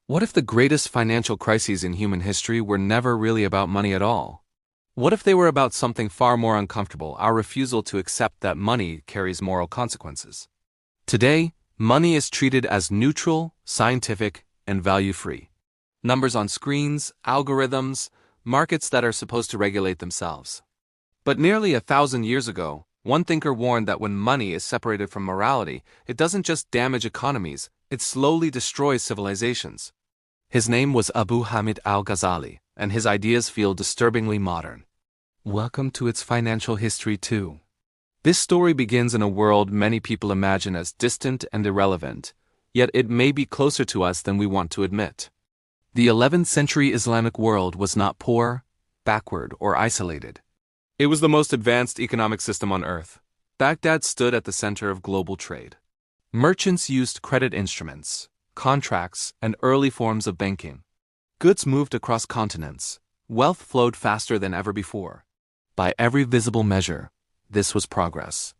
What if the greatest financial crises in human history were never really about money at all? What if they were about something far more uncomfortable, our refusal to accept that money carries moral consequences? Today, money is treated as neutral, scientific, and value-free. Numbers on screens, algorithms, markets that are supposed to regulate themselves. But nearly 1,000 years ago, one thinker warned that when money is separated from morality, it doesn't just damage economies, it slowly destroys civilizations. His name was Abu Hamid Al-Ghazali, and his ideas feel disturbingly modern. Welcome to its financial history too. This story begins in a world many people imagine as distant and irrelevant, yet it may be closer to us than we want to admit. The 11th century Islamic world was not poor, backward, or isolated. It was the most advanced economic system on earth. Baghdad stood at the center of global trade. Merchants used credit instruments, contracts, and early forms of banking. Goods moved across continents. Wealth flowed faster than ever before. By every visible measure, this was progress.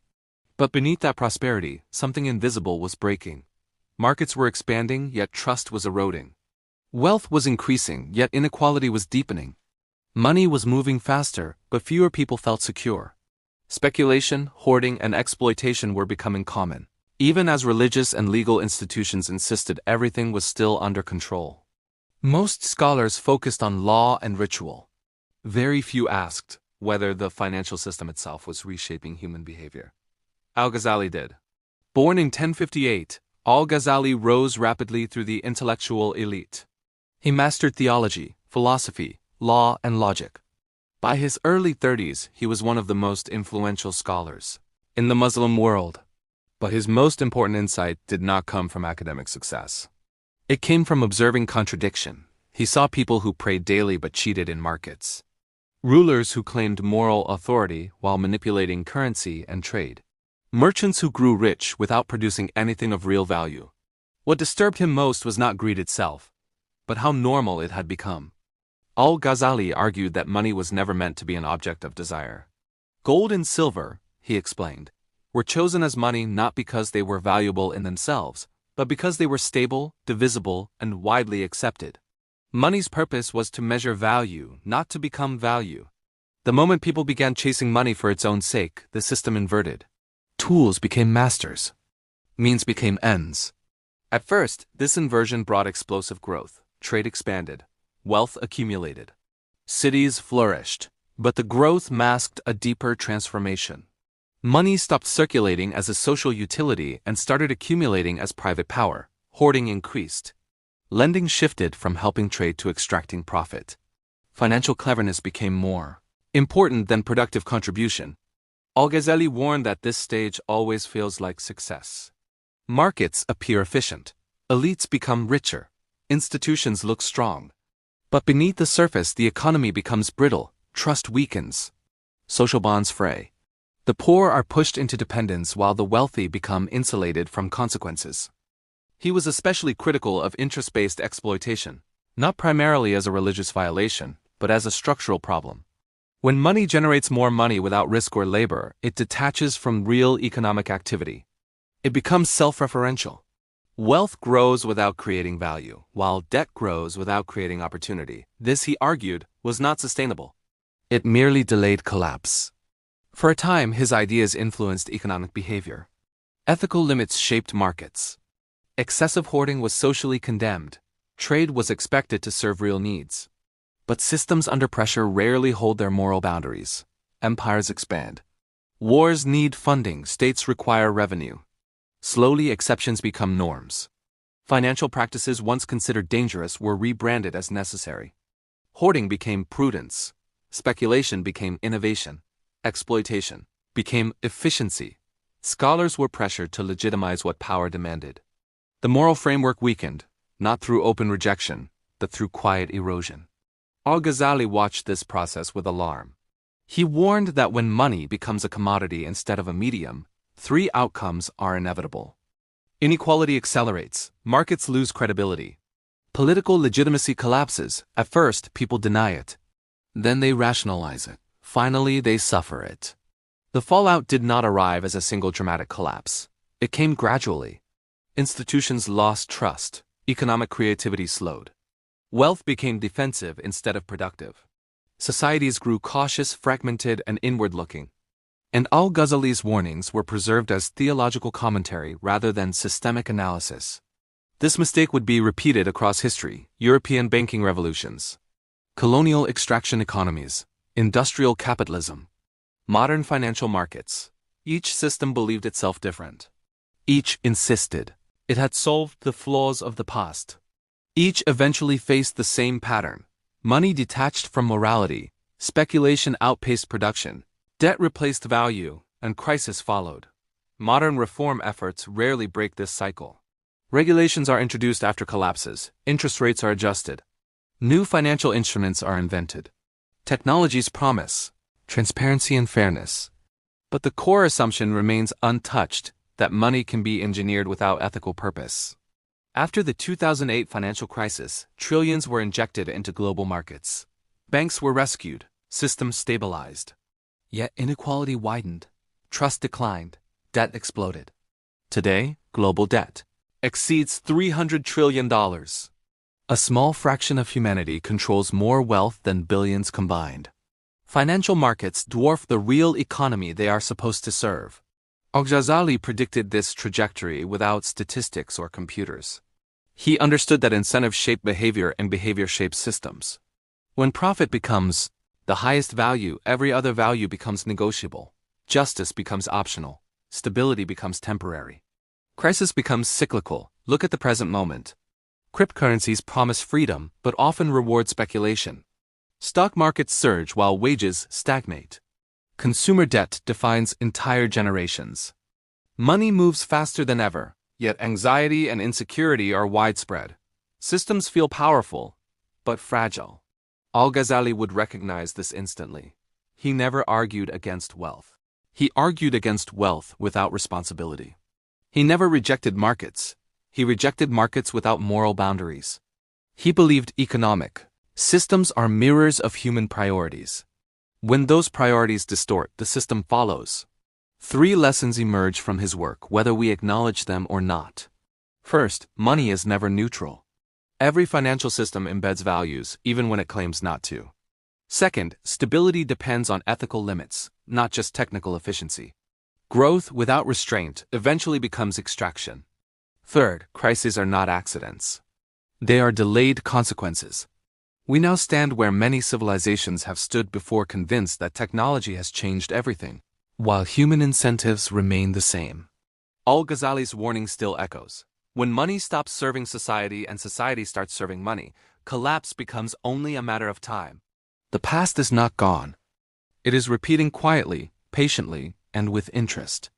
But beneath that prosperity, something invisible was breaking. Markets were expanding, yet trust was eroding. Wealth was increasing, yet inequality was deepening. Money was moving faster, but fewer people felt secure. Speculation, hoarding, and exploitation were becoming common, even as religious and legal institutions insisted everything was still under control. Most scholars focused on law and ritual. Very few asked whether the financial system itself was reshaping human behavior. Al-Ghazali did. Born in 1058, Al-Ghazali rose rapidly through the intellectual elite. He mastered theology, philosophy, law, and logic. By his early 30s, he was one of the most influential scholars in the Muslim world. But his most important insight did not come from academic success. It came from observing contradiction. He saw people who prayed daily but cheated in markets. Rulers who claimed moral authority while manipulating currency and trade. Merchants who grew rich without producing anything of real value. What disturbed him most was not greed itself, but how normal it had become. Al-Ghazali argued that money was never meant to be an object of desire. Gold and silver, he explained, were chosen as money not because they were valuable in themselves, but because they were stable, divisible, and widely accepted. Money's purpose was to measure value, not to become value. The moment people began chasing money for its own sake, the system inverted. Tools became masters. Means became ends. At first, this inversion brought explosive growth. Trade expanded. Wealth accumulated. Cities flourished. But the growth masked a deeper transformation. Money stopped circulating as a social utility and started accumulating as private power. Hoarding increased. Lending shifted from helping trade to extracting profit. Financial cleverness became more important than productive contribution. Al-Ghazali warned that this stage always feels like success. Markets appear efficient. Elites become richer. Institutions look strong. But beneath the surface, the economy becomes brittle. Trust weakens. Social bonds fray. The poor are pushed into dependence while the wealthy become insulated from consequences. He was especially critical of interest-based exploitation, not primarily as a religious violation, but as a structural problem. When money generates more money without risk or labor, it detaches from real economic activity. It becomes self-referential. Wealth grows without creating value, while debt grows without creating opportunity. This, he argued, was not sustainable. It merely delayed collapse. For a time, his ideas influenced economic behavior. Ethical limits shaped markets. Excessive hoarding was socially condemned. Trade was expected to serve real needs. But systems under pressure rarely hold their moral boundaries. Empires expand. Wars need funding, states require revenue. Slowly, exceptions become norms. Financial practices once considered dangerous were rebranded as necessary. Hoarding became prudence. Speculation became innovation. Exploitation became efficiency. Scholars were pressured to legitimize what power demanded. The moral framework weakened, not through open rejection, but through quiet erosion. Al-Ghazali watched this process with alarm. He warned that when money becomes a commodity instead of a medium, three outcomes are inevitable. Inequality accelerates, markets lose credibility. Political legitimacy collapses. At first, people deny it. Then they rationalize it. Finally, they suffer it. The fallout did not arrive as a single dramatic collapse. It came gradually. Institutions lost trust. Economic creativity slowed. Wealth became defensive instead of productive. Societies grew cautious, fragmented, and inward-looking. And Al-Ghazali's warnings were preserved as theological commentary rather than systemic analysis. This mistake would be repeated across history: European banking revolutions, colonial extraction economies, industrial capitalism, modern financial markets. Each system believed itself different. Each insisted it had solved the flaws of the past. Each eventually faced the same pattern: money detached from morality, speculation outpaced production, debt replaced value, and crisis followed. Modern reform efforts rarely break this cycle. Regulations are introduced after collapses, interest rates are adjusted, new financial instruments are invented. Technologies promise transparency and fairness. But the core assumption remains untouched: that money can be engineered without ethical purpose. After the 2008 financial crisis, trillions were injected into global markets. Banks were rescued, systems stabilized. Yet inequality widened, trust declined, debt exploded. Today, global debt exceeds $300 trillion. A small fraction of humanity controls more wealth than billions combined. Financial markets dwarf the real economy they are supposed to serve. Al-Ghazali predicted this trajectory without statistics or computers. He understood that incentives shape behavior and behavior shapes systems. When profit becomes the highest value, every other value becomes negotiable. Justice becomes optional. Stability becomes temporary. Crisis becomes cyclical. Look at the present moment. Cryptocurrencies promise freedom but often reward speculation. Stock markets surge while wages stagnate. Consumer debt defines entire generations. Money moves faster than ever, yet anxiety and insecurity are widespread. Systems feel powerful, but fragile. Al-Ghazali would recognize this instantly. He never argued against wealth. He argued against wealth without responsibility. He never rejected markets. He rejected markets without moral boundaries. He believed economic systems are mirrors of human priorities. When those priorities distort, the system follows. 3 lessons emerge from his work, whether we acknowledge them or not. First, money is never neutral. Every financial system embeds values, even when it claims not to. Second, stability depends on ethical limits, not just technical efficiency. Growth without restraint eventually becomes extraction. Third, crises are not accidents. They are delayed consequences. We now stand where many civilizations have stood before, convinced that technology has changed everything, while human incentives remain the same. Al-Ghazali's warning still echoes. When money stops serving society and society starts serving money, collapse becomes only a matter of time. The past is not gone. It is repeating quietly, patiently, and with interest.